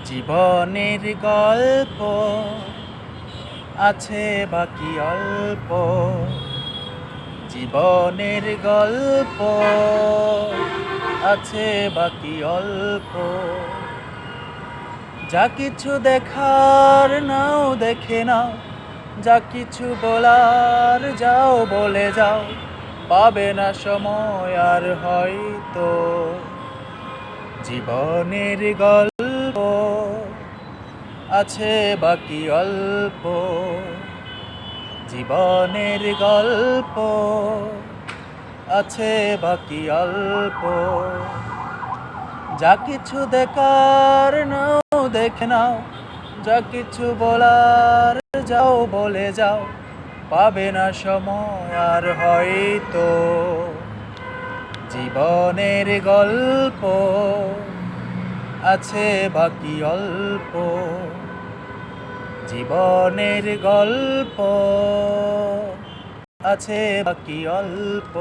জীবনের গল্প আছে বাকি অল্প। জীবনের গল্প আছে বাকি অল্প। যা কিছু দেখার নাও দেখে নাও, যা কিছু বলার যাও বলে যাও, পাবে না সময় আর হয়তো। জীবনের গল্প আছে বাকি অল্প। জীবনের গল্প আছে বাকি অল্প। যা কিছু দেখার নাও দেখে নাও, যা কিছু বলার যাও বলে যাও, পাবে না সময় আর হয়তো। জীবনের গল্প আছে বাকি অল্প। জীবনের গল্প আছে বাকি অল্প।